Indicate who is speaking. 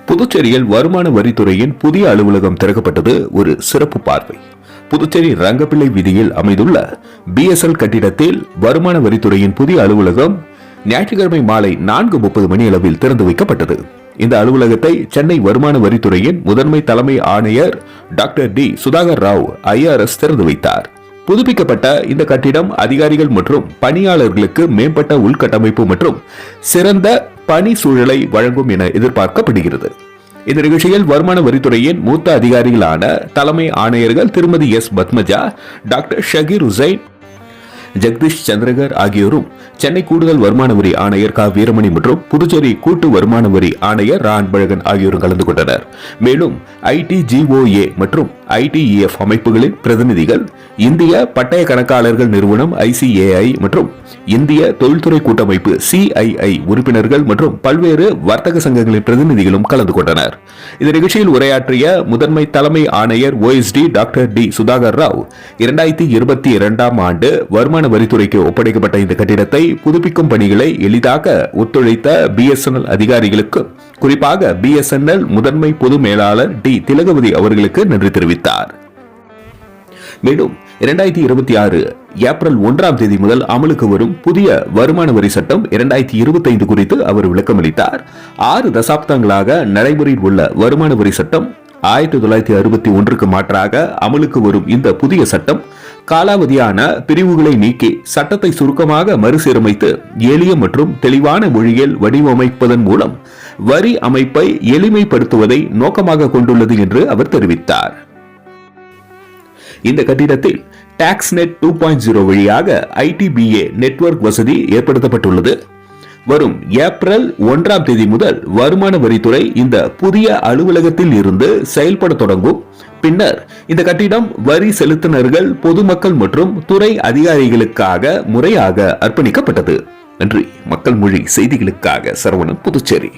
Speaker 1: புதுச்சேரியில் வருமான வரித்துறையின் புதிய அலுவலகம் திறக்கப்பட்டது ஒரு சிறப்பு பார்வை. புதுச்சேரி ரங்கப்பிள்ளை வீதியில் அமைந்துள்ள BSL கட்டிடத்தில் வருமான வரித்துறையின் புதிய அலுவலகம் ஞாயிற்றுக்கிழமை மாலை 4:30 மணியளவில் திறந்து வைக்கப்பட்டது. இந்த அலுவலகத்தை சென்னை வருமான வரித்துறையின் முதன்மை தலைமை ஆணையர் doctor D Sudhakar Rao IRS திறந்து வைத்தார். புதுப்பிக்கப்பட்ட இந்த கட்டிடம் அதிகாரிகள் மற்றும் பணியாளர்களுக்கு மேம்பட்ட உள்கட்டமைப்பு மற்றும் சிறந்த பணி சூழலை வழங்கும் என எதிர்பார்க்கப்படுகிறது. இந்த நிகழ்ச்சியில் வருமான வரித்துறையின் மூத்த அதிகாரிகளான தலைமை ஆணையர்கள் திருமதி S. பத்மஜா, டாக்டர் ஷகீர் உசைன், ஜெகதீஷ் சந்திரகர் ஆகியோரும் சென்னை கூடுதல் வருமான வரி ஆணையர் க. வீரமணி மற்றும் புதுச்சேரி கூட்டு வருமான வரி ஆணையர் ரா. அன்பழகன் ஆகியோரும் கலந்து கொண்டனர். மேலும் ITGOA மற்றும் ITEF அமைப்புகளின் பிரதிநிதிகள், இந்திய பட்டய கணக்காளர்கள் நிறுவனம் ICAI மற்றும் இந்திய தொழில்துறை கூட்டமைப்பு CII உறுப்பினர்கள் மற்றும் பல்வேறு வர்த்தக சங்கங்களின் பிரதிநிதிகளும் கலந்து கொண்டனர். இந்த நிகழ்ச்சியில் உரையாற்றிய முதன்மை தலைமை ஆணையர் OSD doctor D Sudhakar Rao, 2022 ஆண்டு வருமான வரித்துறைக்கு ஒப்படைக்கப்பட்ட இந்த கட்டிடத்தை புதுப்பிக்கும் பணிகளை எளிதாக ஒத்துழைத்த BSNL அதிகாரிகளுக்கு, குறிப்பாக BSNL முதன்மை பொது மேலாளர் டி திலகவதி அவர்களுக்கு நன்றி தெரிவித்தார். மேலும் 2026 ஏப்ரல் 1ஆம் தேதி முதல் அமலுக்கு வரும் புதிய வருமான வரி சட்டம் 2025 குறித்து அவர் விளக்கமளித்தார். 6 தசாப்தங்களாக நடைமுறையில் உள்ள வருமான வரி சட்டம் 1961க்கு மாற்றாக அமலுக்கு வரும் இந்த புதிய சட்டம் காலாவதியான பிரிவுகளை நீக்கி சட்டத்தை சுருக்கமாக மறுசீரமைத்து எளிய மற்றும் தெளிவான மொழியில் வடிவமைப்பதன் மூலம் வரி அமைப்பை எளிமைப்படுத்துவதை நோக்கமாக கொண்டுள்ளது என்று அவர் தெரிவித்தார். இந்த கட்டிடத்தில் டாக்ஸ்நெட் 2.0 வழியாக ITBA நெட்வொர்க் வசதி ஏற்படுத்தப்பட்டுள்ளது. வரும் ஏப்ரல் 1ஆம் தேதி முதல் வருமான வரித்துறை இந்த புதிய அலுவலகத்தில் இருந்து செயல்பட தொடங்கும். பின்னர் இந்த கட்டிடம் வரி செலுத்தினர்கள், பொதுமக்கள் மற்றும் துறை அதிகாரிகளுக்காக முறையாக அர்ப்பணிக்கப்பட்டது. நன்றி. மக்கள் மொழி செய்திகளுக்காக சரவணன், புதுச்சேரி.